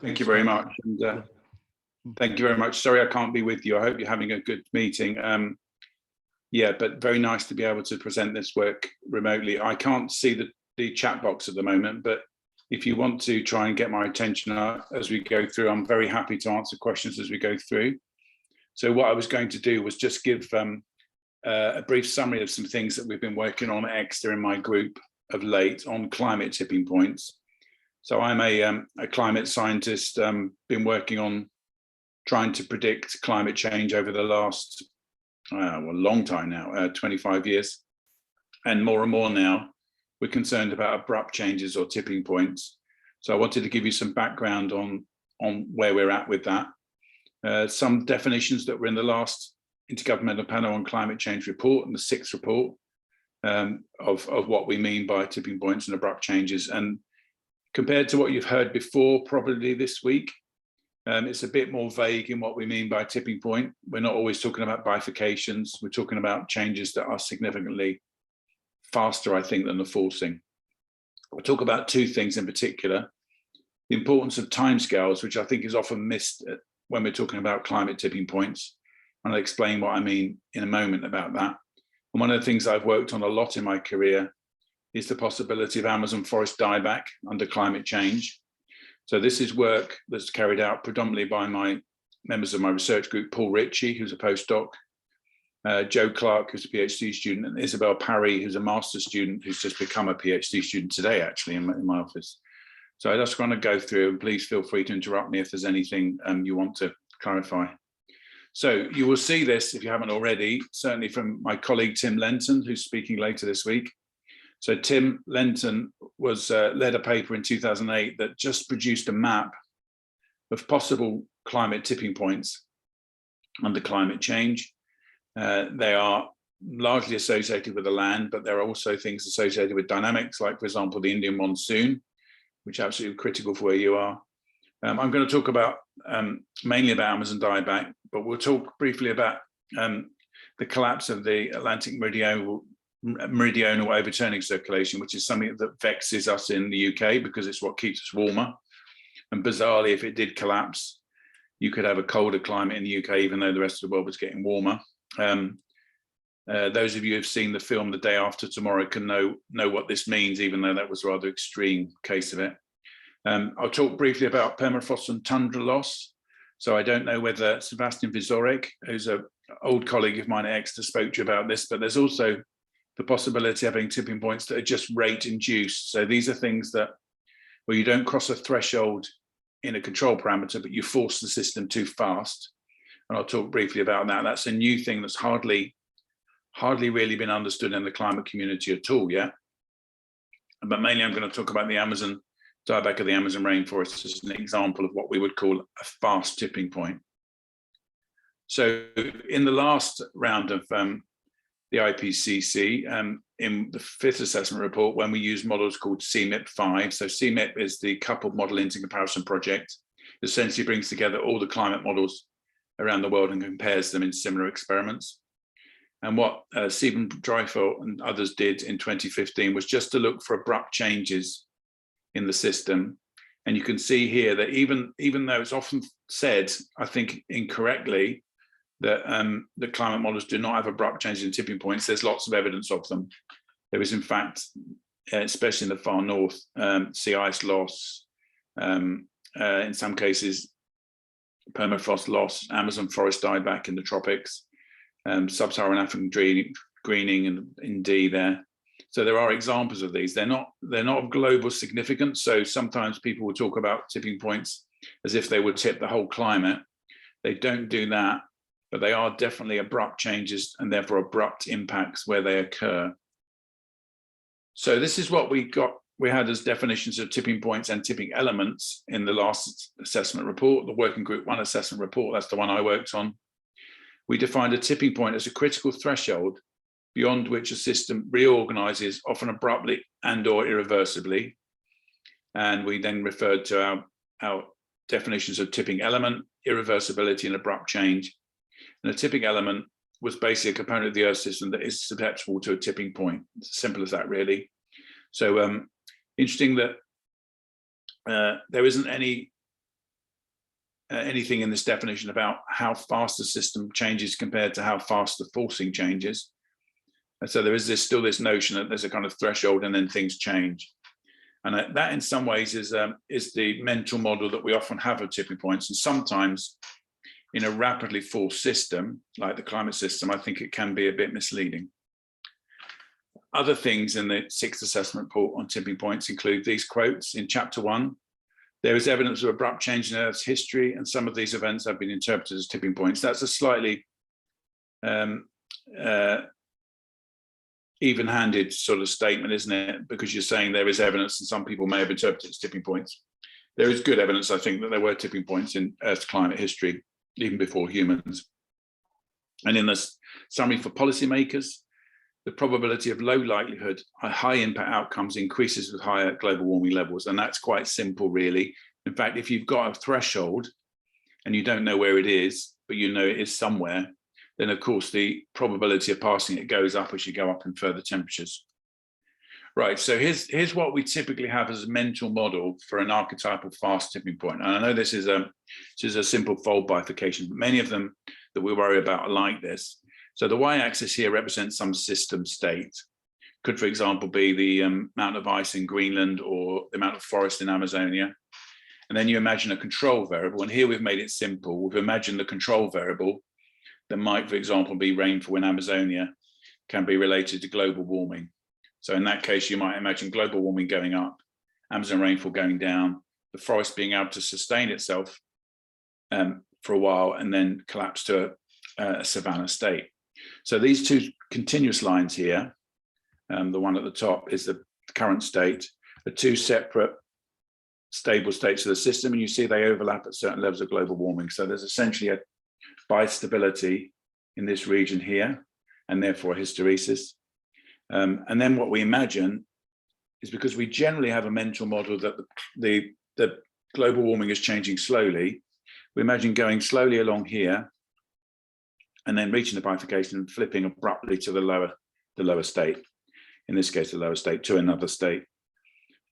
Thank you very much. And thank you very much. Sorry I can't be with you. I hope you're having a good meeting. Yeah, but very nice to be able to present this work remotely. I can't see the chat box at the moment, but if you want to try and get my attention as we go through, I'm very happy to answer questions as we go through. So what I was going to do was just give a brief summary of some things that we've been working on at Exeter in my group of late on climate tipping points. So I'm a climate scientist, been working on trying to predict climate change over the last, well, a long time now, 25 years. And more now, we're concerned about abrupt changes or tipping points. So I wanted to give you some background on where we're at with that. Some definitions that were in the last Intergovernmental Panel on Climate Change report and the 6th report of what we mean by tipping points and abrupt changes. And compared to what you've heard before, probably this week, it's a bit more vague in what we mean by tipping point. We're not always talking about bifurcations. We're talking about changes that are significantly faster, I think, than the forcing. We'll talk about two things in particular: the importance of timescales, which I think is often missed when we're talking about climate tipping points. And I'll explain what I mean in a moment about that. And one of the things I've worked on a lot in my career is the possibility of Amazon forest dieback under climate change. So this is work that's carried out predominantly by my members of my research group, Paul Ritchie, who's a postdoc, Joe Clark, who's a PhD student, and Isabel Parry, who's a master's student, who's just become a PhD student today, actually, in my office. So I just want to go through, and please feel free to interrupt me if there's anything you want to clarify. So you will see this, if you haven't already, certainly from my colleague, Tim Lenton, who's speaking later this week. So Tim Lenton led a paper in 2008 that just produced a map of possible climate tipping points under climate change. They are largely associated with the land, but there are also things associated with dynamics, like, for example, the Indian monsoon, which is absolutely critical for where you are. I'm going to talk about mainly about Amazon dieback, but we'll talk briefly about the collapse of the Atlantic meridional overturning circulation, which is something that vexes us in the UK because it's what keeps us warmer. And bizarrely, if it did collapse, you could have a colder climate in the UK, even though the rest of the world was getting warmer. Those of you who've seen the film The Day After Tomorrow can know what this means, even though that was a rather extreme case of it. I'll talk briefly about permafrost and tundra loss. So I don't know whether Sebastian Vizorek, who's an old colleague of mine at Exeter, spoke to you about this, but there's also the possibility of having tipping points that are just rate induced. So these are things that where you don't cross a threshold in a control parameter, but you force the system too fast. And I'll talk briefly about that. That's a new thing that's hardly really been understood in the climate community at all yet. But mainly I'm going to talk about the Amazon dieback of the Amazon rainforest as an example of what we would call a fast tipping point. So in the last round of the IPCC, in the 5th assessment report, when we use models called CMIP5, so CMIP is the coupled model intercomparison project, it essentially brings together all the climate models around the world and compares them in similar experiments. And what Stephen Dreifel and others did in 2015 was just to look for abrupt changes in the system. And you can see here that even though it's often said, I think incorrectly, that the climate models do not have abrupt changes in tipping points, there's lots of evidence of them. There is, in fact, especially in the far north, sea ice loss, in some cases, permafrost loss, Amazon forest dieback in the tropics, sub-Saharan African greening and indeed there. So there are examples of these. They're not of global significance. So sometimes people will talk about tipping points as if they would tip the whole climate. They don't do that, but they are definitely abrupt changes and therefore abrupt impacts where they occur. So this is what we had as definitions of tipping points and tipping elements in the last assessment report, the Working Group 1 assessment report. That's the one I worked on. We defined a tipping point as a critical threshold beyond which a system reorganizes, often abruptly and or irreversibly. And we then referred to our definitions of tipping element, irreversibility, and abrupt change. And a tipping element was basically a component of the Earth system that is susceptible to a tipping point. It's as simple as that, really. So interesting that there isn't any anything in this definition about how fast the system changes compared to how fast the forcing changes. And so there is still this notion that there's a kind of threshold and then things change. And that in some ways is the mental model that we often have of tipping points. And sometimes in a rapidly forced system, like the climate system, I think it can be a bit misleading. Other things in the 6th assessment report on tipping points include these quotes in chapter 1. There is evidence of abrupt change in Earth's history, and some of these events have been interpreted as tipping points. That's a slightly even-handed sort of statement, isn't it? Because you're saying there is evidence and some people may have interpreted it as tipping points. There is good evidence, I think, that there were tipping points in Earth's climate history, even before humans. And in this summary for policymakers, the probability of low likelihood, high impact outcomes increases with higher global warming levels. And that's quite simple, really. In fact, if you've got a threshold and you don't know where it is, but you know it is somewhere, then of course the probability of passing it goes up as you go up in further temperatures. Right, so here's what we typically have as a mental model for an archetypal fast tipping point. And I know this is a simple fold bifurcation, but many of them that we worry about are like this. So the y-axis here represents some system state. Could, for example, be the amount of ice in Greenland or the amount of forest in Amazonia. And then you imagine a control variable. And here we've made it simple. We've imagined the control variable that might, for example, be rainfall in Amazonia can be related to global warming. So in that case, you might imagine global warming going up, Amazon rainfall going down, the forest being able to sustain itself for a while and then collapse to a savanna state. So these two continuous lines here, the one at the top is the current state, are two separate stable states of the system, and you see they overlap at certain levels of global warming. So there's essentially a bistability in this region here, and therefore a hysteresis. And then what we imagine is, because we generally have a mental model that the global warming is changing slowly, we imagine going slowly along here and then reaching the bifurcation and flipping abruptly to the lower state, in this case the lower state to another state.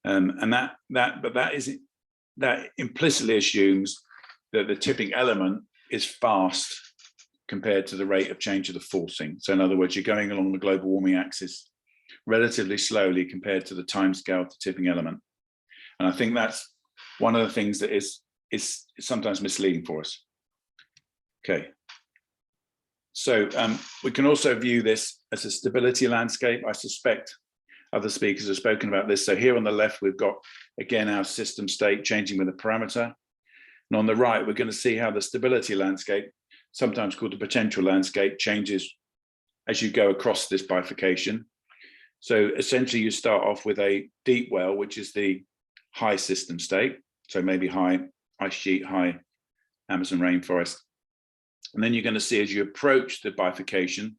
And that implicitly assumes that the tipping element is fast compared to the rate of change of the forcing. So in other words, you're going along the global warming axis relatively slowly compared to the timescale of the tipping element. And I think that's one of the things that is sometimes misleading for us. Okay. So we can also view this as a stability landscape. I suspect other speakers have spoken about this. So here on the left, we've got, again, our system state changing with a parameter. And on the right, we're going to see how the stability landscape, sometimes called the potential landscape, changes as you go across this bifurcation. So essentially, you start off with a deep well, which is the high system state. So maybe high ice sheet, high Amazon rainforest. And then you're going to see, as you approach the bifurcation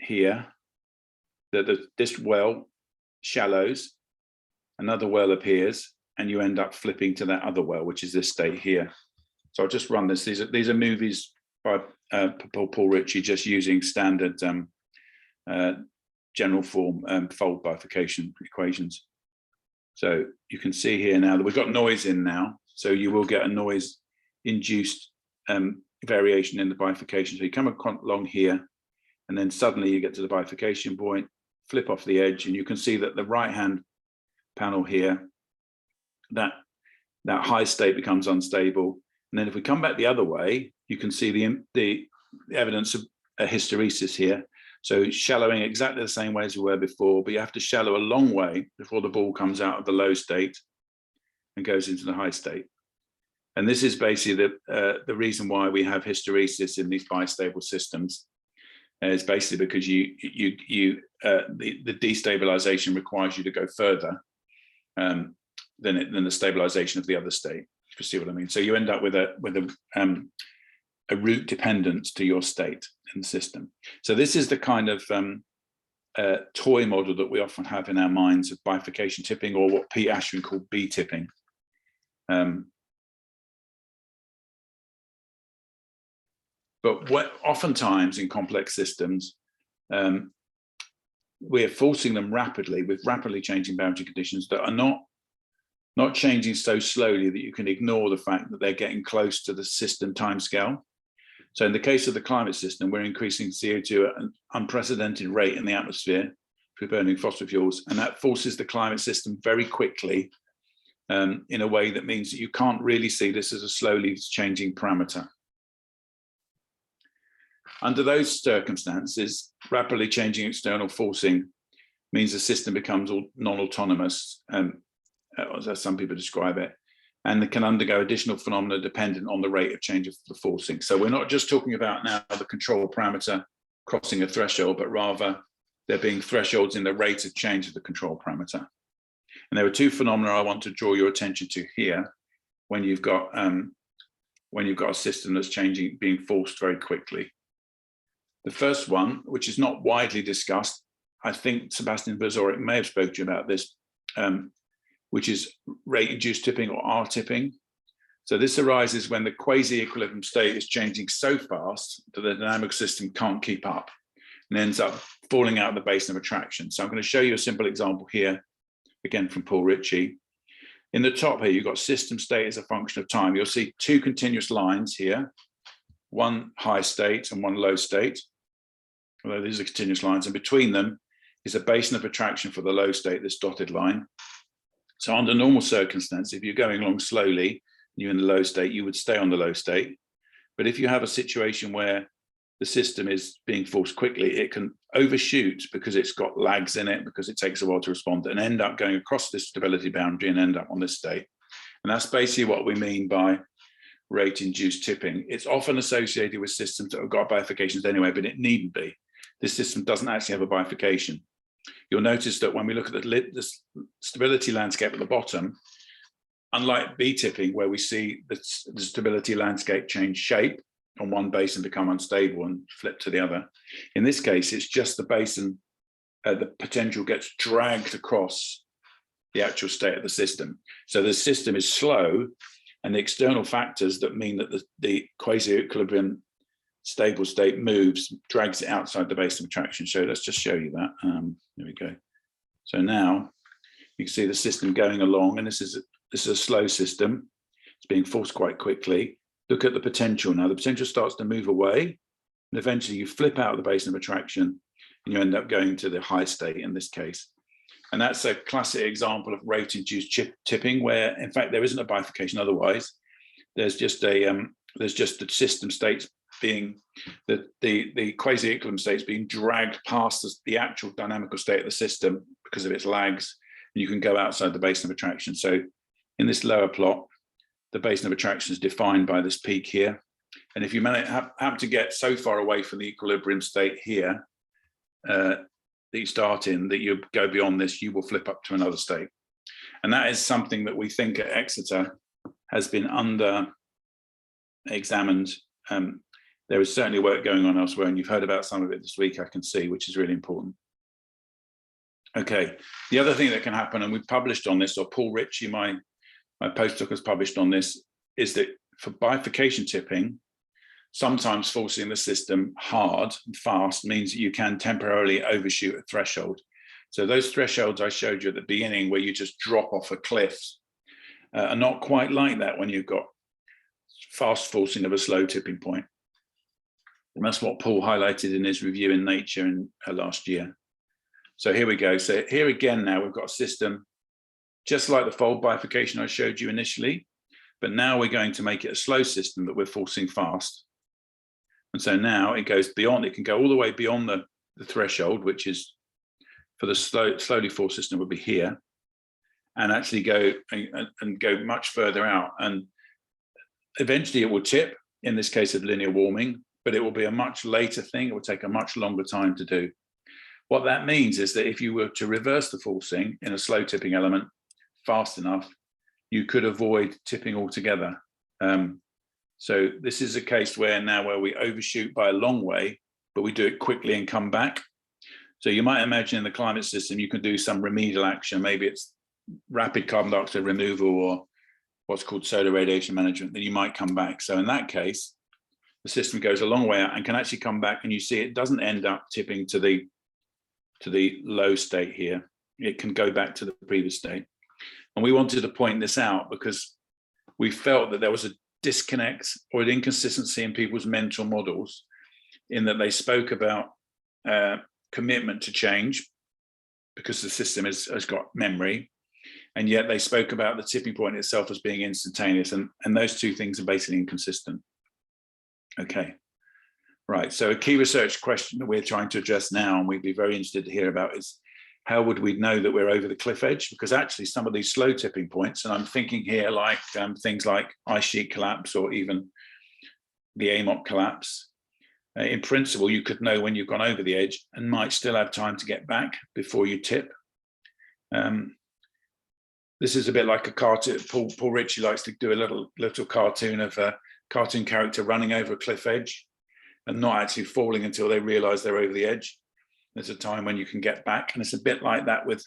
here, that this well shallows, another well appears, and you end up flipping to that other well, which is this state here. So I'll just run this. These are movies by Paul Ritchie, just using standard general form fold bifurcation equations. So you can see here now that we've got noise in now. So you will get a noise induced variation in the bifurcation. So you come along here, and then suddenly you get to the bifurcation point, flip off the edge, and you can see that the right-hand panel here, that high state becomes unstable. And then if we come back the other way, you can see the evidence of a hysteresis here. So shallowing exactly the same way as we were before, but you have to shallow a long way before the ball comes out of the low state and goes into the high state. And this is basically the reason why we have hysteresis in these bistable systems. It's basically because the destabilization requires you to go further than the stabilization of the other state, if you see what I mean. So you end up with a root dependence to your state in the system. So this is the kind of toy model that we often have in our minds of bifurcation tipping, or what Pete Ashwin called B tipping. But oftentimes in complex systems, we're forcing them rapidly with rapidly changing boundary conditions that are not not changing so slowly that you can ignore the fact that they're getting close to the system timescale. So in the case of the climate system, we're increasing CO2 at an unprecedented rate in the atmosphere through burning fossil fuels, and that forces the climate system very quickly in a way that means that you can't really see this as a slowly changing parameter. Under those circumstances, rapidly changing external forcing means the system becomes non-autonomous, as some people describe it, and it can undergo additional phenomena dependent on the rate of change of the forcing. So we're not just talking about now the control parameter crossing a threshold, but rather there being thresholds in the rate of change of the control parameter. And there are two phenomena I want to draw your attention to here when you've got a system that's changing, being forced very quickly. The first one, which is not widely discussed, I think Sebastian Bozorik may have spoken to you about this, which is rate-induced tipping or R-tipping. So this arises when the quasi-equilibrium state is changing so fast that the dynamic system can't keep up and ends up falling out of the basin of attraction. So I'm going to show you a simple example here, again from Paul Ritchie. In the top here, you've got system state as a function of time. You'll see two continuous lines here, one high state and one low state. Although these are continuous lines, and between them is a basin of attraction for the low state, this dotted line. So under normal circumstances, if you're going along slowly, and you're in the low state, you would stay on the low state. But if you have a situation where the system is being forced quickly, it can overshoot because it's got lags in it, because it takes a while to respond, and end up going across this stability boundary and end up on this state. And that's basically what we mean by rate-induced tipping. It's often associated with systems that have got bifurcations anyway, but it needn't be. This system doesn't actually have a bifurcation. You'll notice that when we look at the stability landscape at the bottom, unlike B-tipping, where we see the stability landscape change shape on one basin, become unstable and flip to the other, in this case, it's just the basin, the potential gets dragged across the actual state of the system. So the system is slow, and the external factors that mean that the quasi-equilibrium stable state moves, drags it outside the basin of attraction. So let's just show you that. There we go. So now you can see the system going along, and this is a slow system. It's being forced quite quickly. Look at the potential now. The potential starts to move away, and eventually you flip out of the basin of attraction, and you end up going to the high state in this case. And that's a classic example of rate-induced tipping, where in fact there isn't a bifurcation otherwise. There's just the system states being the quasi-equilibrium states being dragged past the actual dynamical state of the system because of its lags, and you can go outside the basin of attraction. So in this lower plot, the basin of attraction is defined by this peak here. And if you happen to get so far away from the equilibrium state here, that you start in, that you go beyond this, you will flip up to another state. And that is something that we think at Exeter has been under-examined. There is certainly work going on elsewhere, and you've heard about some of it this week, I can see, which is really important. Okay, the other thing that can happen, and we've published on this, or Paul Ritchie, my postdoc, has published on this, is that for bifurcation tipping, sometimes forcing the system hard and fast means that you can temporarily overshoot a threshold. So those thresholds I showed you at the beginning, where you just drop off a cliff, are not quite like that when you've got fast forcing of a slow tipping point. And that's what Paul highlighted in his review in Nature in last year. So here we go. So here again, now we've got a system just like the fold bifurcation I showed you initially, but now we're going to make it a slow system that we're forcing fast. And so now it goes beyond, it can go all the way beyond the threshold, which is for the slowly forced system would be here, and actually go and go much further out. And eventually it will tip, in this case of linear warming, but it will be a much later thing. It will take a much longer time to do. What that means is that if you were to reverse the forcing in a slow tipping element fast enough, you could avoid tipping altogether. So this is a case where we overshoot by a long way, but we do it quickly and come back. So you might imagine in the climate system, you can do some remedial action. Maybe it's rapid carbon dioxide removal or what's called solar radiation management, then you might come back. So in that case, the system goes a long way out and can actually come back, and you see it doesn't end up tipping to the low state here. It can go back to the previous state. And we wanted to point this out because we felt that there was a disconnect or an inconsistency in people's mental models, in that they spoke about commitment to change because the system has got memory, and yet they spoke about the tipping point itself as being instantaneous, and those two things are basically inconsistent. Okay, right, so a key research question that we're trying to address now, and we'd be very interested to hear about, is how would we know that we're over the cliff edge? Because actually some of these slow tipping points, and I'm thinking here like things like ice sheet collapse or even the AMOC collapse, in principle, you could know when you've gone over the edge and might still have time to get back before you tip. This is a bit like a cartoon. Paul Ritchie likes to do a little cartoon of a cartoon character running over a cliff edge and not actually falling until they realize they're over the edge. There's a time when you can get back, and it's a bit like that with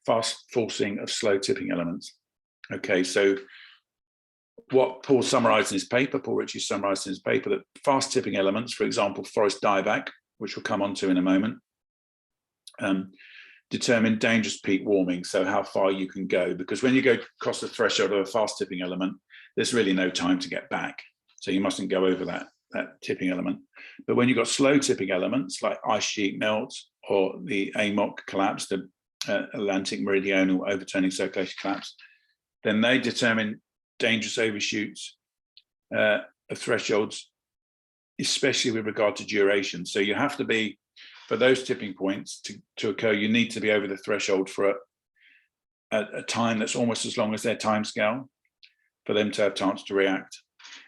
fast forcing of slow tipping elements. Okay, so what Paul summarized in his paper, Paul Ritchie summarized in his paper, that fast tipping elements, for example, forest dieback, which we'll come on to in a moment, determine dangerous peak warming, so how far you can go, because when you go across the threshold of a fast tipping element, there's really no time to get back. So you mustn't go over that tipping element. But when you've got slow tipping elements like ice sheet melt or the AMOC collapse, the Atlantic Meridional Overturning Circulation collapse, then they determine dangerous overshoots of thresholds, especially with regard to duration. So you have to be, for those tipping points to occur, you need to be over the threshold for a time that's almost as long as their time scale for them to have chance to react.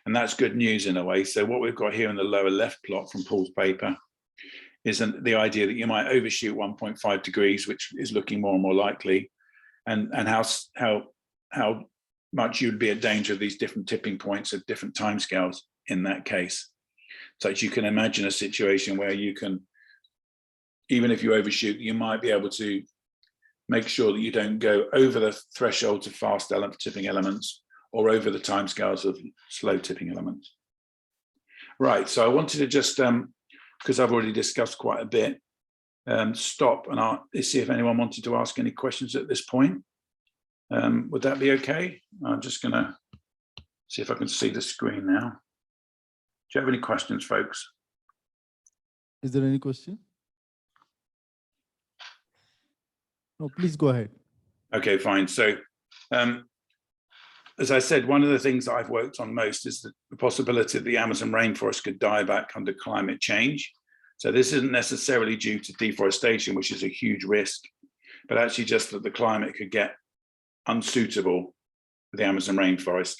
And that's good news in a way. So what we've got here in the lower left plot from Paul's paper is the idea that you might overshoot 1.5 degrees, which is looking more and more likely, and how much you'd be at danger of these different tipping points at different timescales in that case. So you can imagine a situation where you can, even if you overshoot, you might be able to make sure that you don't go over the threshold of fast tipping elements or over the timescales of slow tipping elements. Right, so I wanted to just, because I've already discussed quite a bit, stop and I'll see if anyone wanted to ask any questions at this point. Would that be okay? I'm just gonna see if I can see the screen now. Do you have any questions, folks? Is there any question? No, please go ahead. Okay, fine. So, as I said, one of the things that I've worked on most is the possibility that the Amazon rainforest could die back under climate change. So this isn't necessarily due to deforestation, which is a huge risk, but actually just that the climate could get unsuitable for the Amazon rainforest.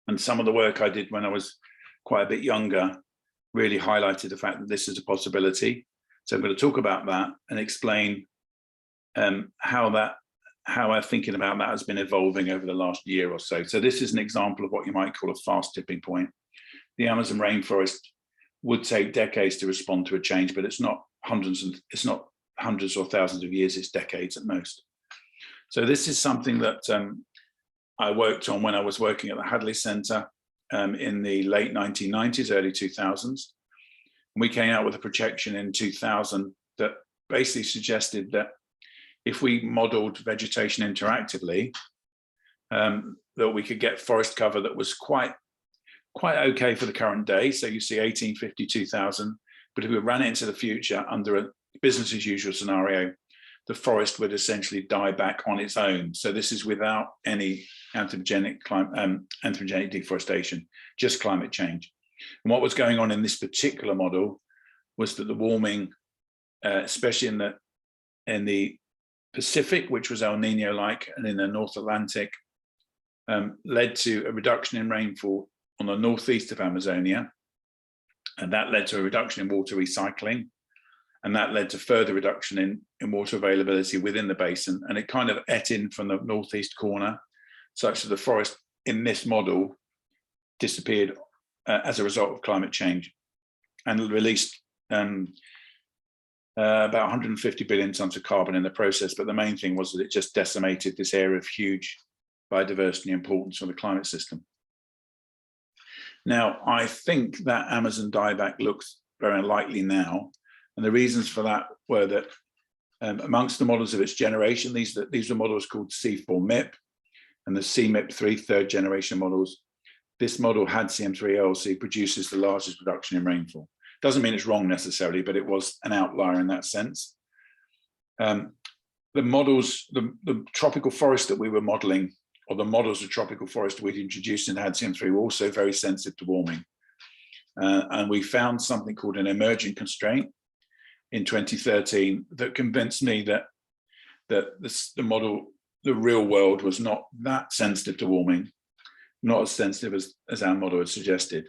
And some of the work I did when I was quite a bit younger really highlighted the fact that this is a possibility. So I'm going to talk about that and explain how our thinking about that has been evolving over the last year or so. So this is an example of what you might call a fast tipping point. The Amazon rainforest would take decades to respond to a change, but it's not hundreds or thousands of years, it's decades at most. So this is something that I worked on when I was working at the Hadley Centre in the late 1990s, early 2000s. We came out with a projection in 2000 that basically suggested that if we modeled vegetation interactively, that we could get forest cover that was quite okay for the current day. So you see 1850, 2000, but if we ran it into the future under a business as usual scenario, the forest would essentially die back on its own. So this is without any anthropogenic deforestation, just climate change. And what was going on in this particular model was that the warming, especially in the Pacific, which was El Nino-like, and in the North Atlantic, led to a reduction in rainfall on the northeast of Amazonia. And that led to a reduction in water recycling. And that led to further reduction in water availability within the basin. And it kind of ate in from the northeast corner, such that the forest in this model disappeared as a result of climate change and released about 150 billion tons of carbon in the process. But the main thing was that it just decimated this area of huge biodiversity importance for the climate system. Now, I think that Amazon dieback looks very unlikely now. And the reasons for that were that Amongst the models of its generation, these were models called C4 MIP and the CMIP3 third generation models. This model had CM3LC produces the largest reduction in rainfall. Doesn't mean it's wrong necessarily, but it was an outlier in that sense. The models, the tropical forest that we were modeling, or the models of tropical forest we'd introduced in HADCM3 were also very sensitive to warming. And we found something called an emergent constraint in 2013 that convinced me that the model, the real world, was not that sensitive to warming, not as sensitive as our model had suggested.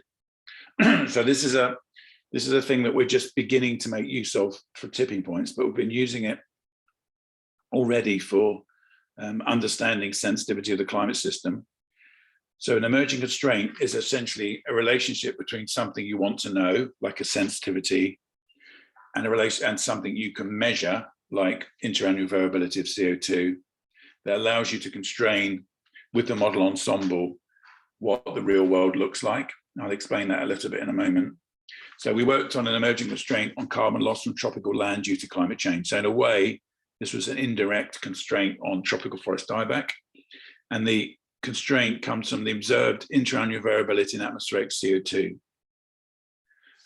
So this is a thing that we're just beginning to make use of for tipping points, but we've been using it already for understanding sensitivity of the climate system. So an emergent constraint is essentially a relationship between something you want to know, like a sensitivity, and something you can measure, like interannual variability of CO2, that allows you to constrain with the model ensemble what the real world looks like. I'll explain that a little bit in a moment. So we worked on an emergent constraint on carbon loss from tropical land due to climate change. So in a way, this was an indirect constraint on tropical forest dieback. And the constraint comes from the observed interannual variability in atmospheric CO2.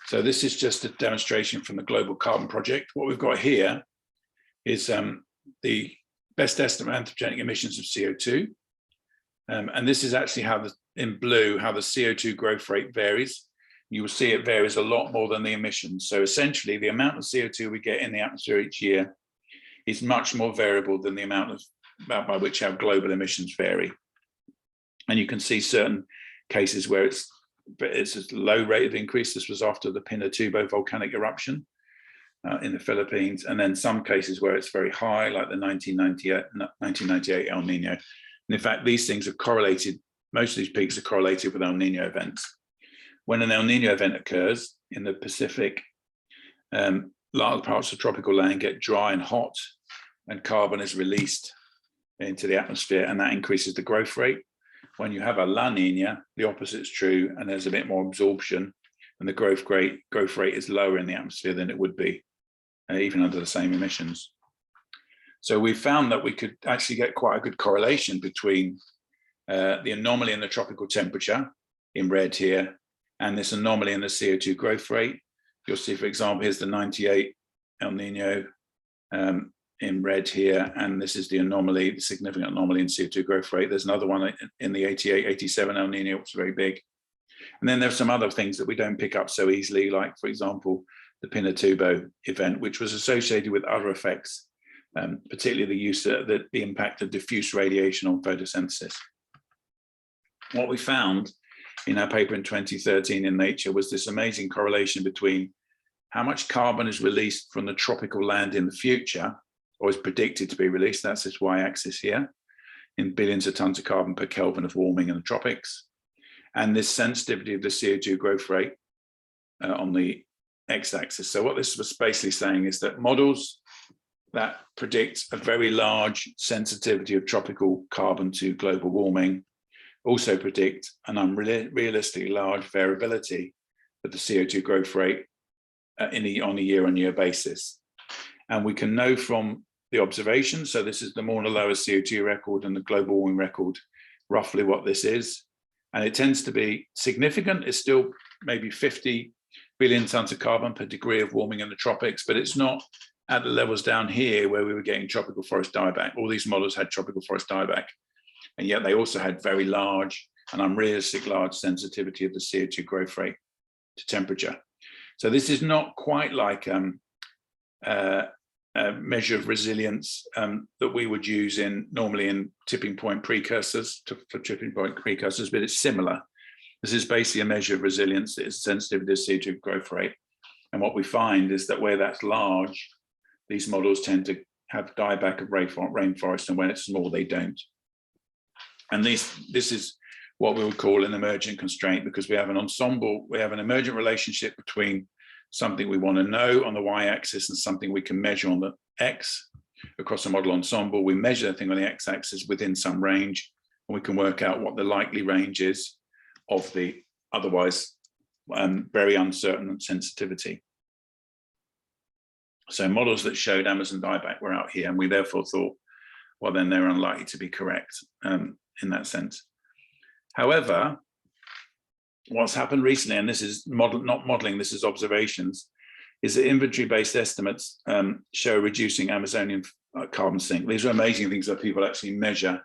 So this is just a demonstration from the Global Carbon Project. What we've got here is the best estimate of anthropogenic emissions of CO2. And this is actually how in blue, how the CO2 growth rate varies. You will see it varies a lot more than the emissions. So essentially the amount of CO2 we get in the atmosphere each year is much more variable than the amount by which our global emissions vary. And you can see certain cases where it's a low rate of increase. This was after the Pinatubo volcanic eruption in the Philippines. And then some cases where it's very high, like the 1998 El Nino. And in fact, these things are correlated. Most of these peaks are correlated with El Nino events. When an El Nino event occurs in the Pacific, large parts of tropical land get dry and hot, and carbon is released into the atmosphere, and that increases the growth rate. When you have a La Nina, the opposite is true, and there's a bit more absorption, and the growth rate is lower in the atmosphere than it would be, even under the same emissions. So we found that we could actually get quite a good correlation between the anomaly in the tropical temperature, in red here, and this anomaly in the CO2 growth rate. You'll see, for example, here's the 98 El Nino in red here, and this is the anomaly, the significant anomaly in CO2 growth rate. There's another one in the 88, 87 El Nino, which is very big. And then there's some other things that we don't pick up so easily, like, for example, the Pinatubo event, which was associated with other effects, particularly the use of the impact of diffuse radiation on photosynthesis. What we found in our paper in 2013 in Nature was this amazing correlation between how much carbon is released from the tropical land in the future, or is predicted to be released, that's this y-axis here, in billions of tons of carbon per Kelvin of warming in the tropics, and this sensitivity of the CO2 growth rate on the x-axis. So what this was basically saying is that models that predict a very large sensitivity of tropical carbon to global warming also predict an unrealistically large variability of the CO2 growth rate on a year-on-year basis. And we can know from the observations, so this is the Mauna Loa CO2 record and the global warming record, roughly what this is. And it tends to be significant. It's still maybe 50 billion tons of carbon per degree of warming in the tropics, but it's not at the levels down here where we were getting tropical forest dieback. All these models had tropical forest dieback, and yet they also had very large and unrealistic large sensitivity of the CO2 growth rate to temperature. So this is not quite like a measure of resilience that we would use normally in tipping point precursors, for tipping point precursors, but it's similar. This is basically a measure of resilience that is sensitive to the CO2 growth rate. And what we find is that where that's large, these models tend to have dieback of rainforest, and when it's small, they don't. And this is what we would call an emergent constraint, because we have an ensemble, we have an emergent relationship between something we want to know on the y-axis and something we can measure on the x across a model ensemble. We measure the thing on the x-axis within some range, and we can work out what the likely range is of the otherwise very uncertain sensitivity. So models that showed Amazon dieback were out here, and we therefore thought, well, then they're unlikely to be correct in that sense. However, what's happened recently, and this is not modeling, this is observations, is that inventory-based estimates show reducing Amazonian carbon sink. These are amazing things that people actually measure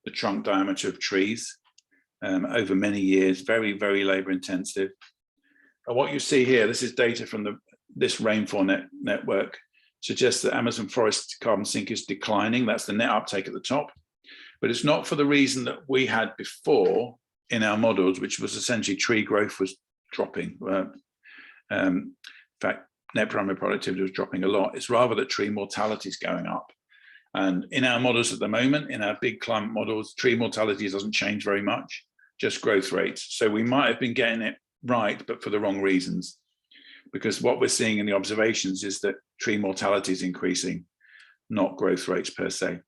the trunk diameter of trees over many years, very, very labor intensive. And what you see here, this is data from this rainfall network, suggests that Amazon forest carbon sink is declining. That's the net uptake at the top, but it's not for the reason that we had before in our models, which was essentially tree growth was dropping. In fact, net primary productivity was dropping a lot. It's rather that tree mortality is going up. And in our models at the moment, in our big climate models, tree mortality doesn't change very much, just growth rates. So we might have been getting it right, but for the wrong reasons. Because what we're seeing in the observations is that tree mortality is increasing, not growth rates per se.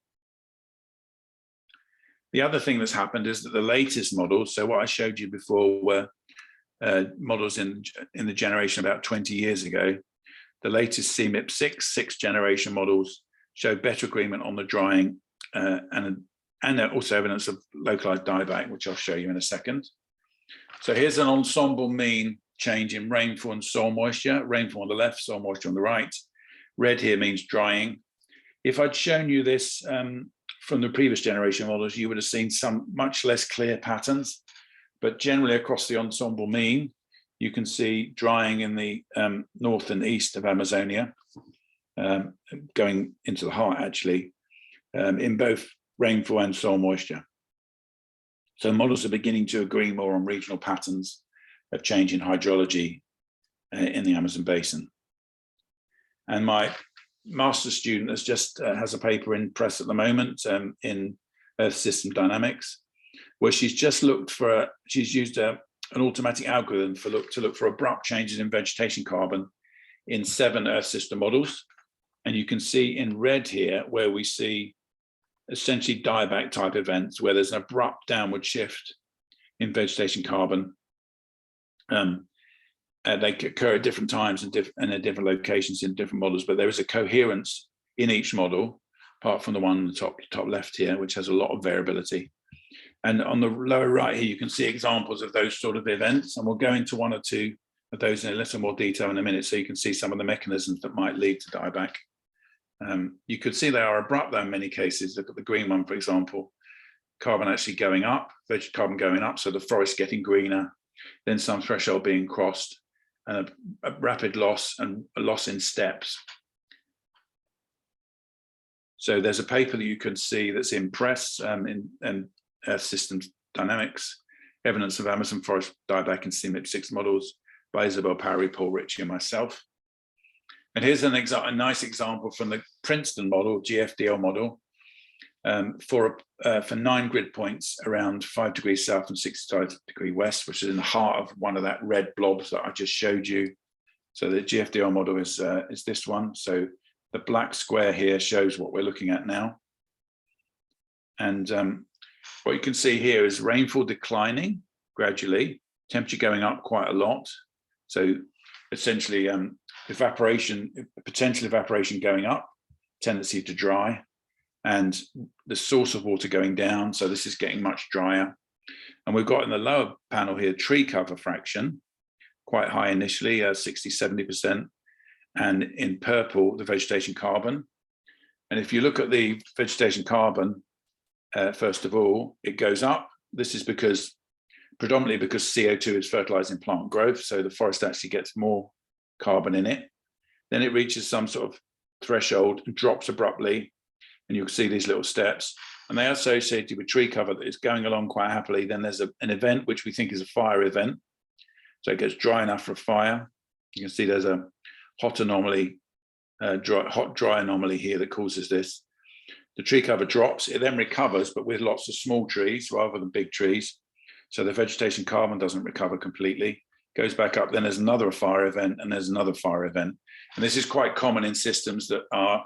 The other thing that's happened is that the latest models, so what I showed you before were models in the generation about 20 years ago. The latest CMIP 6th generation models show better agreement on the drying and also evidence of localized dieback, which I'll show you in a second. So here's an ensemble mean change in rainfall and soil moisture. Rainfall on the left, soil moisture on the right. Red here means drying. If I'd shown you this from the previous generation models, you would have seen some much less clear patterns, but generally across the ensemble mean, you can see drying in the north and east of Amazonia, going into the heart actually, in both rainfall and soil moisture. So models are beginning to agree more on regional patterns of change in hydrology in the Amazon basin. And my master's student has a paper in press at the moment in Earth System Dynamics, where she's just looked for, she's used an automatic algorithm to look for abrupt changes in vegetation carbon in 7 Earth system models. And you can see in red here where we see essentially dieback type events where there's an abrupt downward shift in vegetation carbon. They occur at different times and at different locations in different models, but there is a coherence in each model, apart from the one on the top left here, which has a lot of variability. And on the lower right here, you can see examples of those sort of events, and we'll go into 1 or 2 of those in a little more detail in a minute, so you can see some of the mechanisms that might lead to dieback. You could see they are abrupt though in many cases. Look at the green one, for example, carbon actually going up, vegetation carbon going up, so the forest getting greener, then some threshold being crossed, and a rapid loss and a loss in steps. So there's a paper that you can see that's in press in Earth Systems Dynamics, evidence of Amazon forest dieback in CMIP 6 models by Isabel Parry, Paul Ritchie, and myself. And here's a nice example from the Princeton model, GFDL model, for 9 grid points around 5 degrees south and 65 degrees west, which is in the heart of one of that red blobs that I just showed you. So the GFDL model is this one. So the black square here shows what we're looking at now. And what you can see here is rainfall declining gradually, temperature going up quite a lot. So essentially potential evaporation going up, tendency to dry, and the source of water going down. So this is getting much drier. And we've got in the lower panel here, tree cover fraction, quite high initially, 60, 70%. And in purple, the vegetation carbon. And if you look at the vegetation carbon, first of all, it goes up. This is predominantly because CO2 is fertilizing plant growth. So the forest actually gets more carbon in it. Then it reaches some sort of threshold and drops abruptly. And you'll see these little steps. And they are associated with tree cover that is going along quite happily. Then there's an event, which we think is a fire event. So it gets dry enough for a fire. You can see there's a hot anomaly, dry anomaly here that causes this. The tree cover drops, it then recovers, but with lots of small trees rather than big trees. So the vegetation carbon doesn't recover completely, goes back up, then there's another fire event, and there's another fire event. And this is quite common in systems that are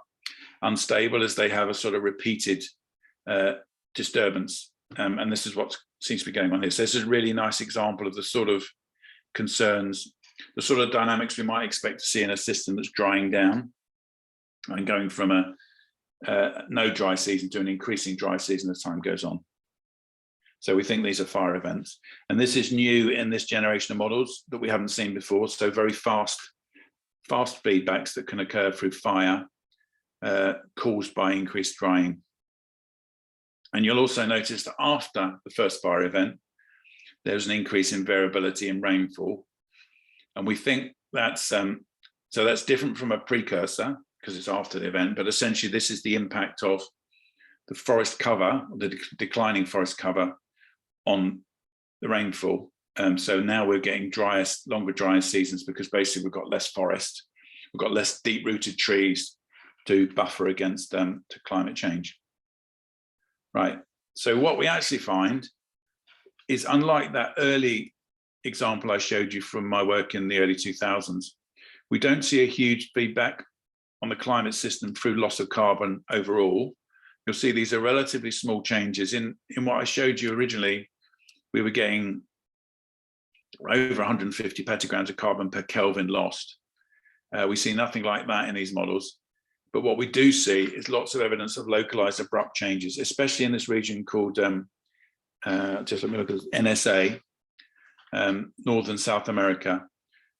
unstable, as they have a sort of repeated disturbance. And this is what seems to be going on here. So this is a really nice example of the sort of concerns, the sort of dynamics we might expect to see in a system that's drying down. and going from a no dry season to an increasing dry season as time goes on. So we think these are fire events. And this is new in this generation of models that we haven't seen before. So very fast feedbacks that can occur through fire caused by increased drying. And you'll also notice that after the first fire event, there's an increase in variability in rainfall. And we think that's, so that's different from a precursor because it's after the event, but essentially this is the impact of the forest cover, the declining forest cover on the rainfall. So now we're getting longer drying seasons because basically we've got less forest, we've got less deep-rooted trees to buffer against to climate change. Right, so what we actually find is, unlike that early example I showed you from my work in the early 2000s, we don't see a huge feedback on the climate system through loss of carbon overall. You'll see these are relatively small changes. In what I showed you originally, we were getting over 150 petagrams of carbon per Kelvin lost. We see nothing like that in these models. But what we do see is lots of evidence of localized abrupt changes, especially in this region called, just let me look at this, NSA, Northern South America.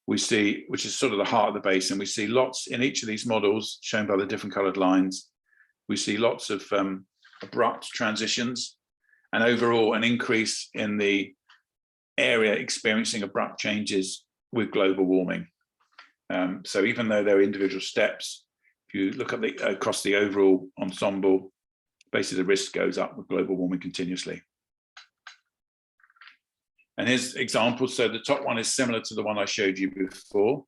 We see, which is sort of the heart of the basin, we see lots in each of these models shown by the different colored lines. We see lots of abrupt transitions and overall an increase in the area experiencing abrupt changes with global warming. So even though there are individual steps, if you look at across the overall ensemble, basically the risk goes up with global warming continuously. And here's examples. So the top one is similar to the one I showed you before.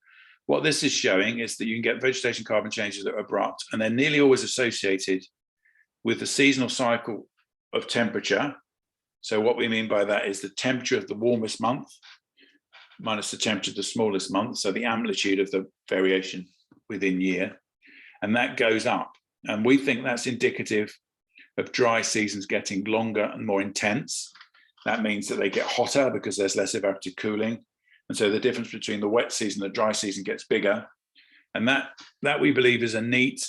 What this is showing is that you can get vegetation carbon changes that are abrupt, and they're nearly always associated with the seasonal cycle of temperature. So what we mean by that is the temperature of the warmest month minus the temperature of the smallest month, so the amplitude of the variation within year, and that goes up. And we think that's indicative of dry seasons getting longer and more intense. That means that they get hotter because there's less evaporative cooling. And so the difference between the wet season and the dry season gets bigger. And that we believe is a neat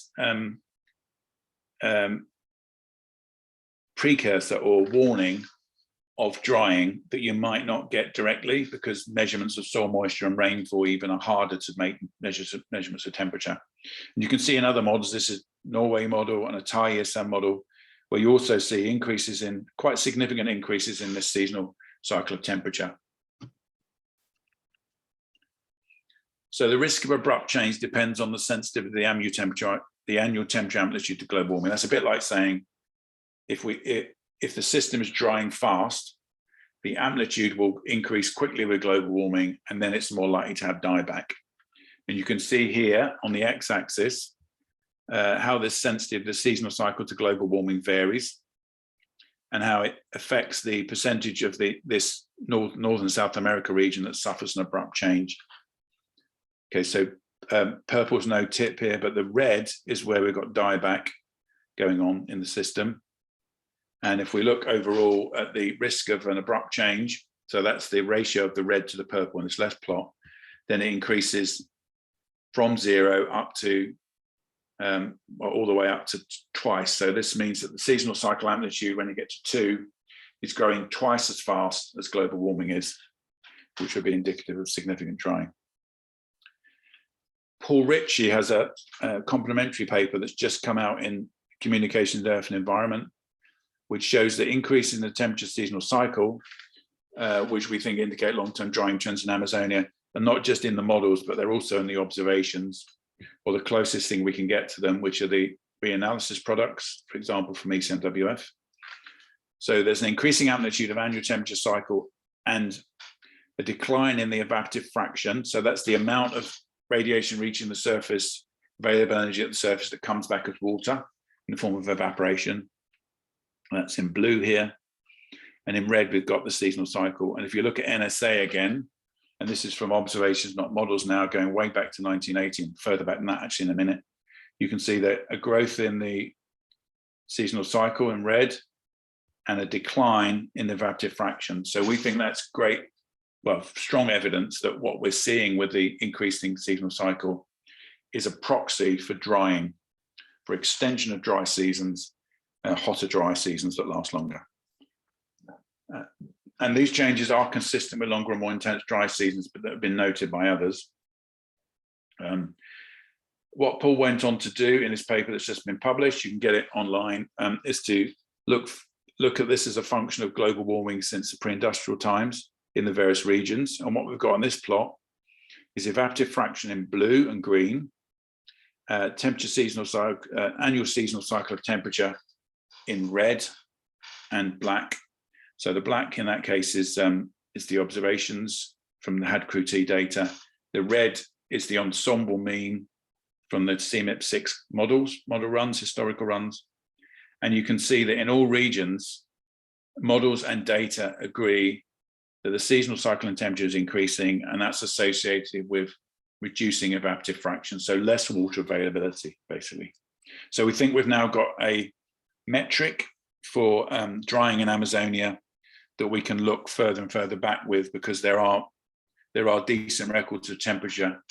precursor or warning of drying that you might not get directly, because measurements of soil moisture and rainfall even are harder to make measurements of temperature. And you can see in other models, this is Norway model and a IISc model, where you also see increases in, quite significant increases in this seasonal cycle of temperature. So the risk of abrupt change depends on the sensitivity of the annual temperature amplitude to global warming. That's a bit like saying, if the system is drying fast, the amplitude will increase quickly with global warming, and then it's more likely to have dieback. And you can see here on the x-axis how this sensitive, the seasonal cycle to global warming varies, and how it affects the percentage of this Northern South America region that suffers an abrupt change. Okay, so purple's no tip here, but the red is where we've got dieback going on in the system. And if we look overall at the risk of an abrupt change, so that's the ratio of the red to the purple in this left plot, then it increases from 0 up to all the way up to twice. So this means that the seasonal cycle amplitude, when you get to 2, is growing twice as fast as global warming is, which would be indicative of significant drying. Paul Ritchie has a complementary paper that's just come out in Communications, Earth and Environment, which shows the increase in the temperature seasonal cycle, which we think indicate long-term drying trends in Amazonia, and not just in the models, but they're also in the observations, or the closest thing we can get to them, which are the reanalysis products, for example, from ECMWF. So there's an increasing amplitude of annual temperature cycle and a decline in the evaporative fraction. So that's the amount of radiation reaching the surface, available energy at the surface that comes back as water in the form of evaporation. That's in blue here. And in red, we've got the seasonal cycle. And if you look at NSA again, and this is from observations, not models now, going way back to 1980, and further back than that actually in a minute, you can see that a growth in the seasonal cycle in red and a decline in the evaporative fraction. So we think that's great, well, strong evidence that what we're seeing with the increasing seasonal cycle is a proxy for drying. for extension of dry seasons, hotter dry seasons that last longer. And these changes are consistent with longer and more intense dry seasons, but that have been noted by others. What Paul went on to do in his paper that's just been published, you can get it online, is to look at this as a function of global warming since the pre-industrial times in the various regions. And what we've got on this plot is evaporative fraction in blue and green, temperature seasonal cycle, annual seasonal cycle of temperature in red and black. So the black in that case is the observations from the HAD-CRU-T data. The red is the ensemble mean from the CMIP6 model runs, historical runs. And you can see that in all regions, models and data agree that the seasonal cycle and temperature is increasing, and that's associated with reducing evaporative fraction, so less water availability, basically. So we think we've now got a metric for drying in Amazonia that we can look further and further back with, because there are decent records of temperature,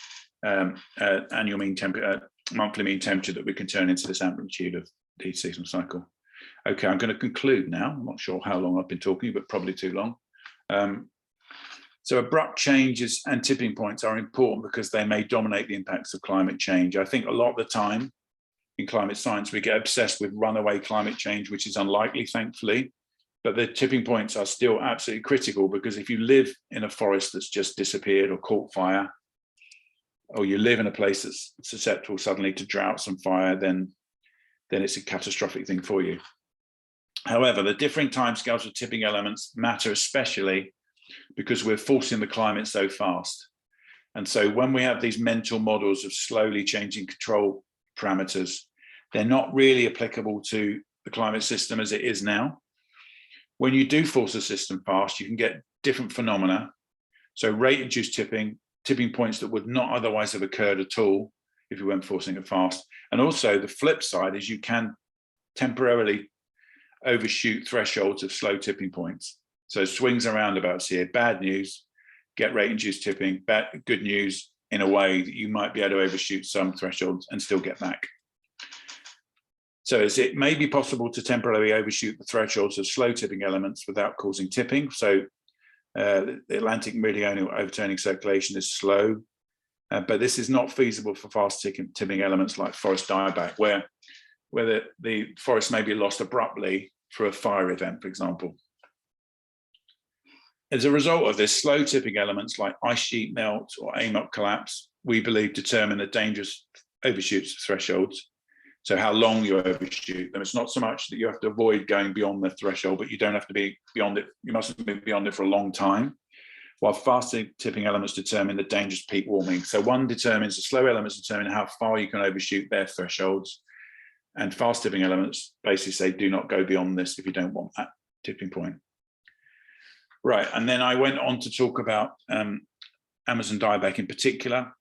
annual mean temperature, monthly mean temperature that we can turn into this amplitude of the seasonal cycle. Okay, I'm going to conclude now. I'm not sure how long I've been talking, but probably too long. So abrupt changes and tipping points are important because they may dominate the impacts of climate change. I think a lot of the time in climate science, we get obsessed with runaway climate change, which is unlikely, thankfully. But the tipping points are still absolutely critical, because if you live in a forest that's just disappeared or caught fire, or you live in a place that's susceptible suddenly to droughts and fire, then it's a catastrophic thing for you. However, the differing timescales of tipping elements matter, especially because we're forcing the climate so fast. And so when we have these mental models of slowly changing control parameters, they're not really applicable to the climate system as it is now. When you do force a system fast, you can get different phenomena. So rate-induced tipping points that would not otherwise have occurred at all if you weren't forcing it fast. And also the flip side is you can temporarily overshoot thresholds of slow tipping points. So swings and roundabouts here, bad news, get rate-induced tipping, good news in a way that you might be able to overshoot some thresholds and still get back. So it may be possible to temporarily overshoot the thresholds of slow tipping elements without causing tipping. So the Atlantic meridional overturning circulation is slow, but this is not feasible for fast tipping elements like forest dieback, where the forest may be lost abruptly for a fire event, for example. As a result of this, slow tipping elements like ice sheet melt or AMOC collapse, we believe determine the dangerous overshoots thresholds. So how long you overshoot them. It's not so much that you have to avoid going beyond the threshold, but you don't have to be beyond it. You mustn't be beyond it for a long time. While fast tipping elements determine the dangerous peak warming. So one determines, the slow elements determine how far you can overshoot their thresholds. And fast tipping elements basically say, do not go beyond this if you don't want that tipping point. Right, and then I went on to talk about Amazon dieback in particular.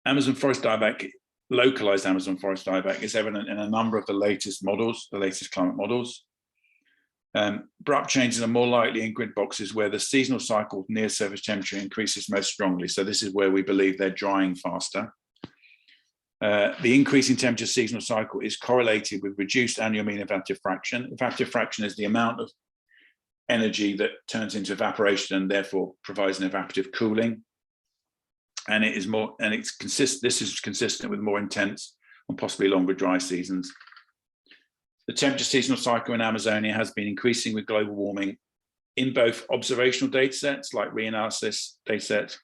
Amazon forest dieback, localized Amazon forest dieback, is evident in a number of the latest models, the latest climate models. Abrupt changes are more likely in grid boxes where the seasonal cycle near surface temperature increases most strongly. So this is where we believe they're drying faster. The increase in temperature seasonal cycle is correlated with reduced annual mean evaporative fraction. Evaporative fraction is the amount of energy that turns into evaporation and therefore provides an evaporative cooling. And it is more, and this is consistent with more intense and possibly longer dry seasons. The temperature seasonal cycle in Amazonia has been increasing with global warming in both observational data sets like reanalysis data sets,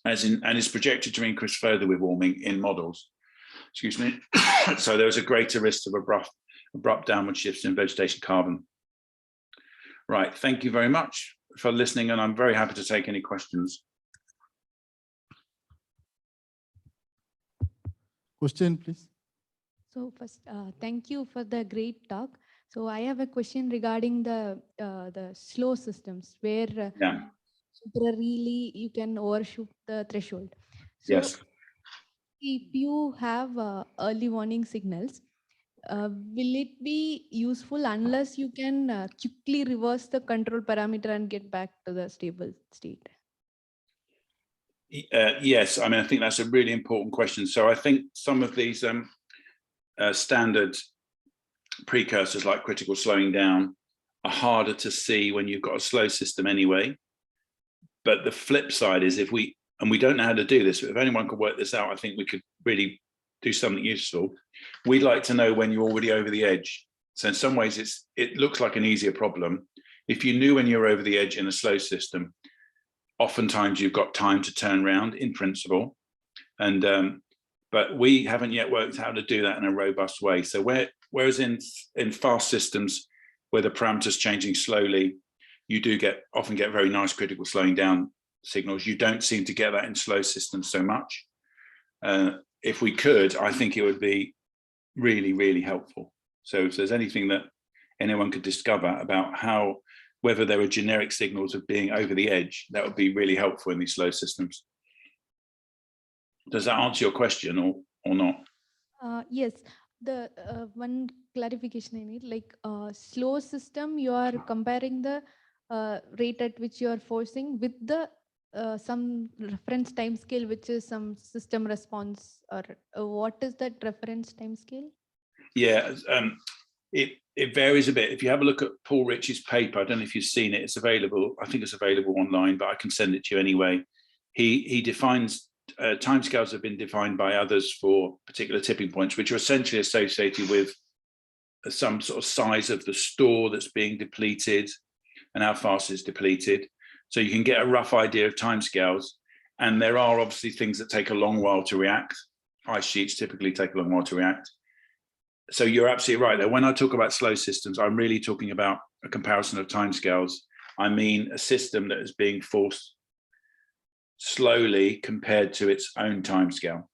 and is projected to increase further with warming in models. Excuse me. So there is a greater risk of abrupt downward shifts in vegetation carbon. Right, thank you very much for listening, and I'm very happy to take any questions. Question, please. So first, thank you for the great talk. So I have a question regarding the slow systems where temporarily you can overshoot the threshold. So Yes. if you have early warning signals, will it be useful unless you can quickly reverse the control parameter and get back to the stable state? Yes, I mean, I think that's a really important question. So I think some of these standard precursors like critical slowing down are harder to see when you've got a slow system anyway. But the flip side is we don't know how to do this, but if anyone could work this out, I think we could really do something useful. We'd like to know when you're already over the edge. So in some ways it looks like an easier problem. If you knew when you're over the edge in a slow system, oftentimes you've got time to turn around in principle. And but we haven't yet worked out how to do that in a robust way. So whereas in fast systems where the parameters changing slowly, you do often get very nice critical slowing down signals. You don't seem to get that in slow systems so much. If we could, I think it would be really, really helpful. So if there's anything that anyone could discover about whether there are generic signals of being over the edge, that would be really helpful in these slow systems. Does that answer your question or not? Yes, the one clarification I need, like slow system, you are comparing the rate at which you are forcing with the some reference time scale, which is some system response, or what is that reference time scale? Yeah, it varies a bit. If you have a look at Paul Rich's paper, I don't know if you've seen it, it's available. I think it's available online, but I can send it to you anyway. He defines timescales have been defined by others for particular tipping points, which are essentially associated with some sort of size of the store that's being depleted and how fast it's depleted. So you can get a rough idea of timescales. And there are obviously things that take a long while to react. Ice sheets typically take a long while to react. So you're absolutely right there. When I talk about slow systems, I'm really talking about a comparison of timescales. I mean a system that is being forced slowly compared to its own timescale.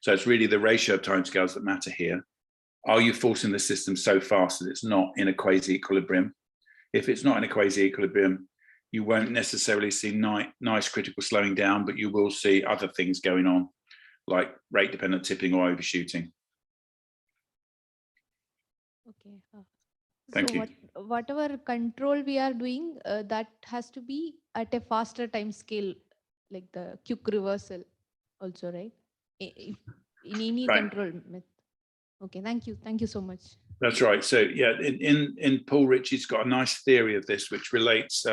So it's really the ratio of timescales that matter here. Are you forcing the system so fast that it's not in a quasi-equilibrium? If it's not in a quasi-equilibrium, you won't necessarily see nice critical slowing down, but you will see other things going on, like rate-dependent tipping or overshooting. Okay. Thank you. Whatever control we are doing, that has to be at a faster time scale, like the quick reversal also, right? In any control method. Okay, thank you. Thank you so much. That's right. So yeah, in Paul Rich's got a nice theory of this, which relates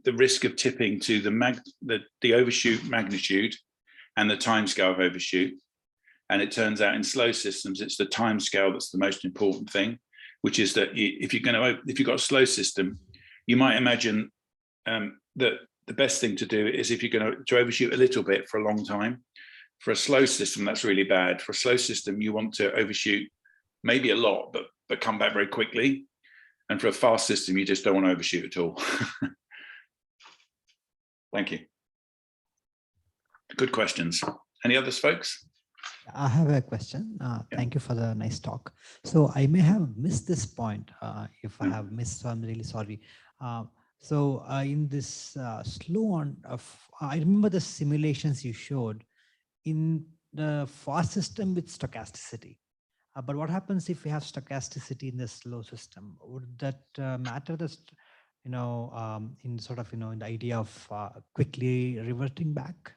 the risk of tipping to the overshoot magnitude and the timescale of overshoot. And it turns out in slow systems, it's the timescale that's the most important thing, which is that if you've got a slow system, you might imagine that the best thing to do is if you're going to overshoot a little bit for a long time. For a slow system, that's really bad. For a slow system, you want to overshoot maybe a lot, but come back very quickly. And for a fast system, you just don't want to overshoot at all. Thank you. Good questions. Any others, folks? I have a question. Thank you for the nice talk. So I may have missed this point. If I have missed, so I'm really sorry. In this slow on, I remember the simulations you showed in the fast system with stochasticity. But what happens if we have stochasticity in the slow system? Would that matter? This, in sort of, in the idea of quickly reverting back?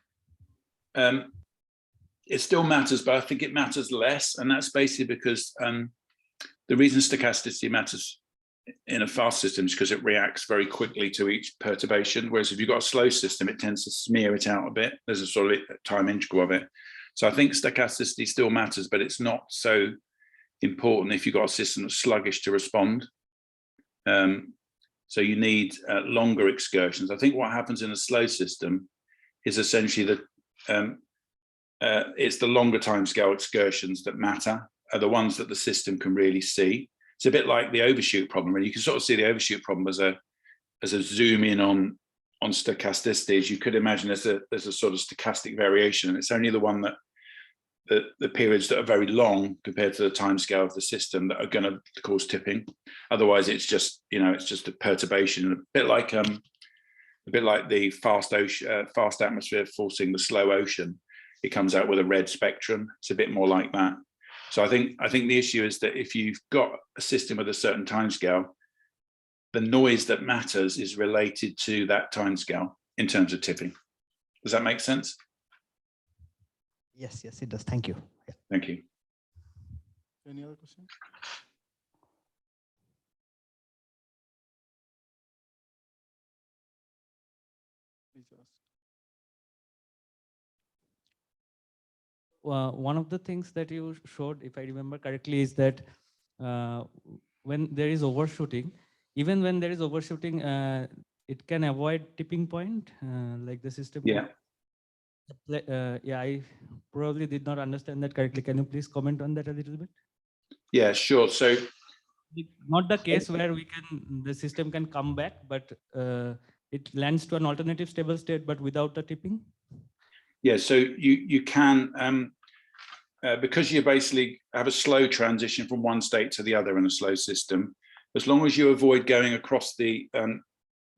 It still matters, but I think it matters less. And that's basically because the reason stochasticity matters in a fast system is because it reacts very quickly to each perturbation. Whereas if you've got a slow system, it tends to smear it out a bit. There's a sort of time integral of it. So I think stochasticity still matters, but it's not so important if you've got a system that's sluggish to respond. So you need longer excursions. I think what happens in a slow system is essentially that it's the longer timescale excursions that matter, are the ones that the system can really see. It's a bit like the overshoot problem, and you can sort of see the overshoot problem as a zoom in on stochasticity. As you could imagine, there's a sort of stochastic variation, and it's only the one that the periods that are very long compared to the timescale of the system that are going to cause tipping. Otherwise, it's just a perturbation, a bit like the fast atmosphere forcing the slow ocean. It comes out with a red spectrum. It's a bit more like that. So I think the issue is that if you've got a system with a certain timescale, the noise that matters is related to that timescale in terms of tipping. Does that make sense? Yes, yes, it does. Thank you. Yeah. Thank you. Any other question? Please ask. One of the things that you showed, if I remember correctly, is that when there is overshooting, even when there is overshooting, it can avoid tipping point, like the system. Yeah. Yeah, I probably did not understand that correctly. Can you please comment on that a little bit? Yeah, sure. So not the case where the system can come back, but it lands to an alternative stable state, but without the tipping. yeah, so you can because you basically have a slow transition from one state to the other in a slow system, as long as you avoid going across the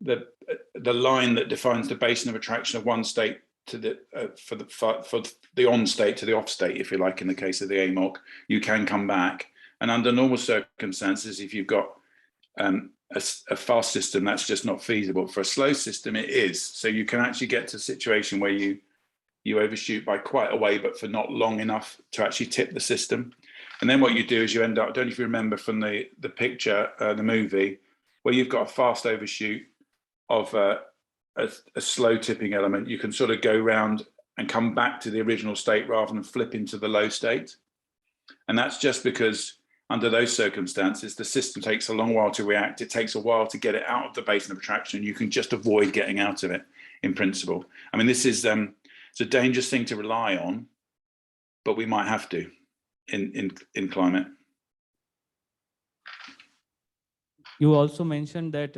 line that defines the basin of attraction of one state to the for the on state to the off state, if you like, in the case of the AMOC, you can come back. And under normal circumstances, if you've got a fast system, that's just not feasible. For a slow system, it is. So you can actually get to a situation where you overshoot by quite a way, but for not long enough to actually tip the system. And then what you do is you end up, I don't know if you remember from the picture, the movie, where you've got a fast overshoot of a slow tipping element, you can sort of go round and come back to the original state rather than flip into the low state. And that's just because under those circumstances, the system takes a long while to react. It takes a while to get it out of the basin of attraction. You can just avoid getting out of it in principle. I mean, this is it's a dangerous thing to rely on, but we might have to in climate. You also mentioned that,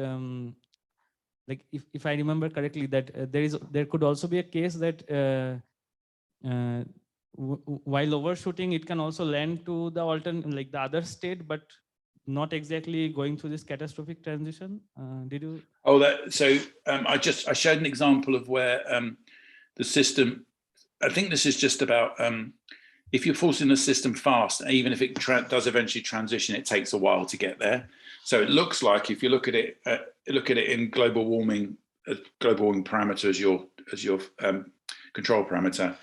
like if I remember correctly, that there could also be a case that while overshooting, it can also land to the like the other state, but not exactly going through this catastrophic transition. Did you? Oh, I showed an example of where the system. I think this is just about if you're forcing the system fast, even if it does eventually transition, it takes a while to get there. So it looks like if you look at it in global warming parameter as your control parameter,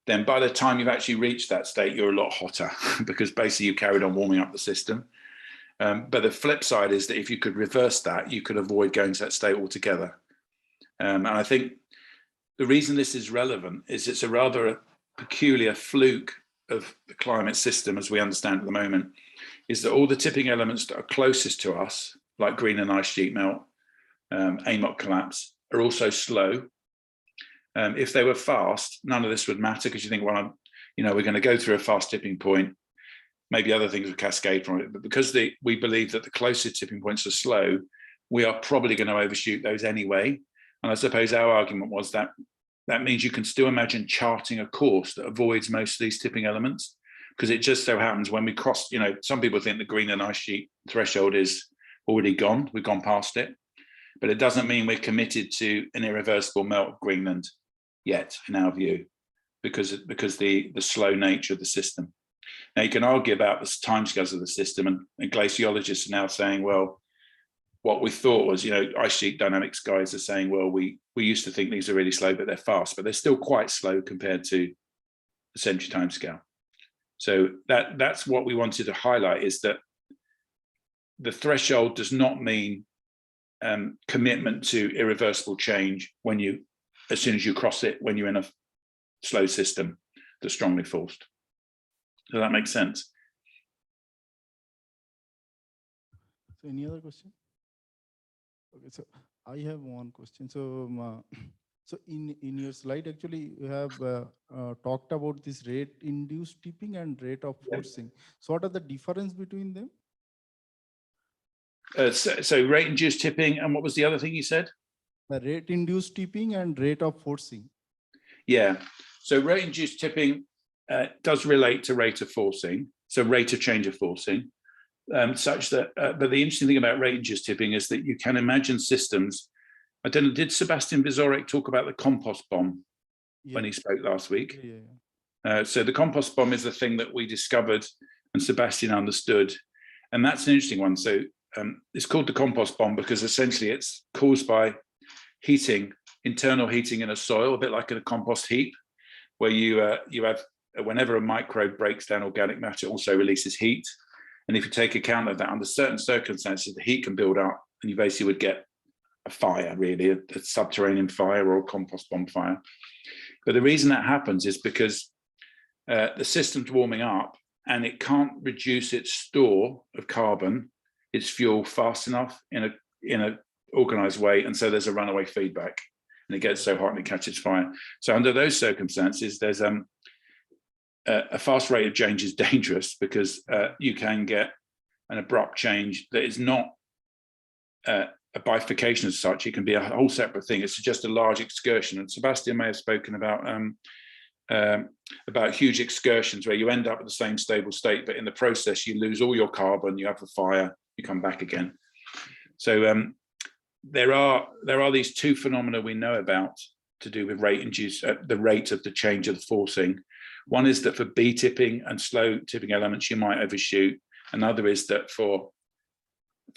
then by the time you've actually reached that state, you're a lot hotter because basically you carried on warming up the system. But the flip side is that if you could reverse that, you could avoid going to that state altogether. And I think the reason this is relevant is it's a rather peculiar fluke of the climate system as we understand at the moment, is that all the tipping elements that are closest to us, like Greenland ice sheet melt, AMOC collapse, are also slow. If they were fast, none of this would matter because you think, well, we're going to go through a fast tipping point. Maybe other things would cascade from it. But because we believe that the closest tipping points are slow, we are probably going to overshoot those anyway. And I suppose our argument was that means you can still imagine charting a course that avoids most of these tipping elements, because it just so happens when we cross, some people think the Greenland ice sheet threshold is already gone. We've gone past it. But it doesn't mean we're committed to an irreversible melt of Greenland yet, in our view, because the slow nature of the system. Now, you can argue about the timescales of the system, and glaciologists are now saying, well, what we thought was, ice sheet dynamics guys are saying, well, we used to think these are really slow, but they're fast, but they're still quite slow compared to the century timescale. So that's what we wanted to highlight, is that the threshold does not mean commitment to irreversible change as soon as you cross it, when you're in a slow system that's strongly forced. Does that make sense? So any other question? Okay, so I have one question. So, so in your slide, actually, you have talked about this rate-induced tipping and rate of forcing. So what are the difference between them? So rate-induced tipping, and what was the other thing you said? The rate-induced tipping and rate of forcing. Yeah, so rate-induced tipping does relate to rate of forcing, so rate of change of forcing, such that, but the interesting thing about rate-induced tipping is that you can imagine systems. I don't know, did Sebastian Vizorek talk about the compost bomb when he spoke last week? Yeah. So the compost bomb is the thing that we discovered and Sebastian understood, and that's an interesting one. So it's called the compost bomb because essentially it's caused by heating, internal heating in a soil, a bit like in a compost heap, where you have whenever a microbe breaks down organic matter, it also releases heat. And if you take account of that, under certain circumstances, the heat can build up and you basically would get a fire, really, a subterranean fire or a compost bonfire. But the reason that happens is because the system's warming up and it can't reduce its store of carbon, its fuel, fast enough in a organized way. And so there's a runaway feedback and it gets so hot and it catches fire. So under those circumstances, there's a fast rate of change is dangerous because you can get an abrupt change that is not a bifurcation as such. It can be a whole separate thing. It's just a large excursion. And Sebastian may have spoken about huge excursions where you end up at the same stable state, but in the process you lose all your carbon, you have a fire, you come back again. So there are these two phenomena we know about to do with rate-induced, the rate of the change of the forcing. One is that for B tipping and slow tipping elements, you might overshoot. Another is that for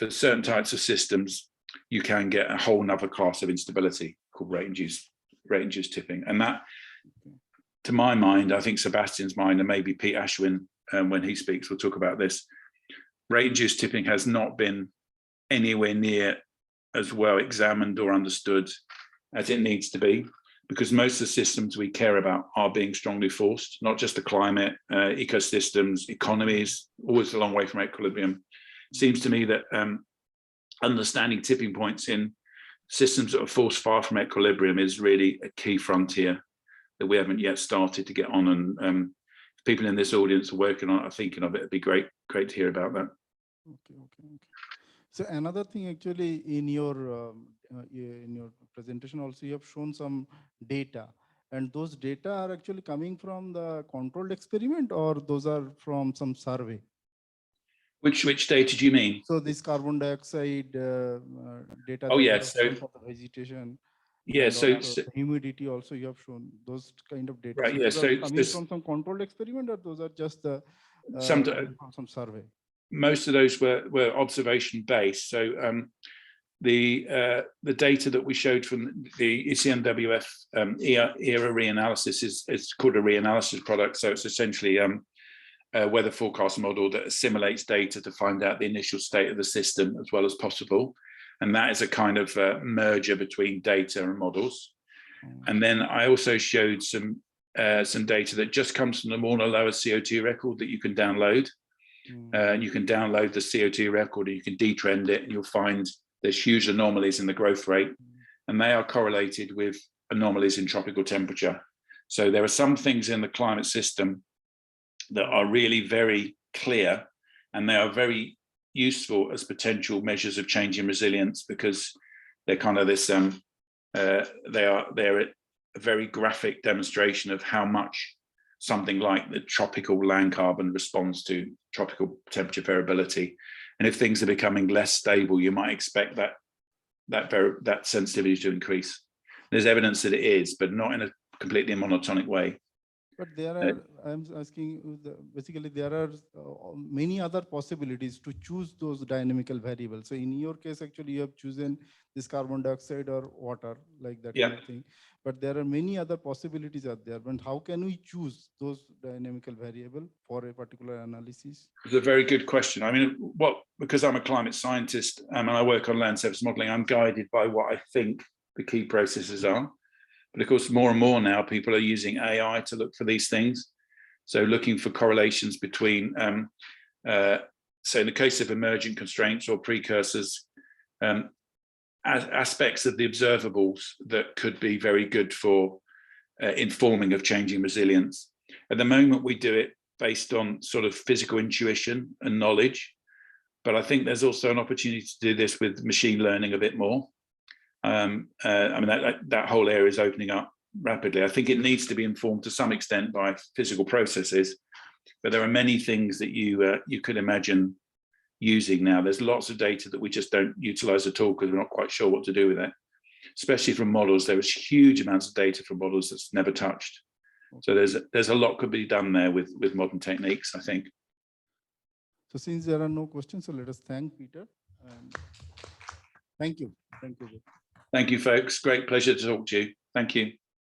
certain types of systems, you can get a whole nother class of instability called rate-induced tipping. And that, to my mind, I think Sebastian's mind, and maybe Pete Ashwin, when he speaks, will talk about this. Rate-induced tipping has not been anywhere near as well examined or understood as it needs to be, because most of the systems we care about are being strongly forced, not just the climate, ecosystems, economies, always a long way from equilibrium. It seems to me that understanding tipping points in systems that are forced far from equilibrium is really a key frontier that we haven't yet started to get on. And people in this audience are working on it, are thinking of it. It'd be great to hear about that. Okay. So another thing, actually, in your presentation also, you have shown some data, and those data are actually coming from the controlled experiment, or those are from some survey? Which data do you mean? So this carbon dioxide data. Oh yes, so for the vegetation. Yeah, so the humidity also you have shown those kind of data. Right, So yeah, those so are coming from some controlled experiment, or those are just some survey? Most of those were observation based. So the data that we showed from the ECMWF ERA reanalysis is called a reanalysis product. So it's essentially a weather forecast model that assimilates data to find out the initial state of the system as well as possible. And that is a kind of merger between data and models. And then I also showed some data that just comes from the Morna Lower CO2 record that you can download. And you can download the CO2 record, and you can detrend it, and you'll find there's huge anomalies in the growth rate, and they are correlated with anomalies in tropical temperature. So there are some things in the climate system that are really very clear, and they are very useful as potential measures of change in resilience, because they're kind of this they're a very graphic demonstration of how much something like the tropical land carbon responds to tropical temperature variability. And if things are becoming less stable, you might expect that sensitivity to increase. There's evidence that it is, but not in a completely monotonic way. But there are, I'm asking you, basically there are many other possibilities to choose those dynamical variables. So in your case, actually, you have chosen this carbon dioxide or water, like that kind of thing. But there are many other possibilities out there. But how can we choose those dynamical variable for a particular analysis? It's a very good question. I mean, because I'm a climate scientist and I work on land surface modeling, I'm guided by what I think the key processes are. But of course, more and more now, people are using AI to look for these things. So looking for correlations between, so in the case of emergent constraints or precursors, aspects of the observables that could be very good for informing of changing resilience. At the moment, we do it based on sort of physical intuition and knowledge. But I think there's also an opportunity to do this with machine learning a bit more. I mean, that whole area is opening up rapidly. I think it needs to be informed to some extent by physical processes, but there are many things that you could imagine using now. There's lots of data that we just don't utilize at all because we're not quite sure what to do with it. Especially from models, there is huge amounts of data from models that's never touched. So there's a lot could be done there with modern techniques, I think. So since there are no questions, so let us thank Peter. Thank you. Thank you. Thank you, folks. Great pleasure to talk to you. Thank you.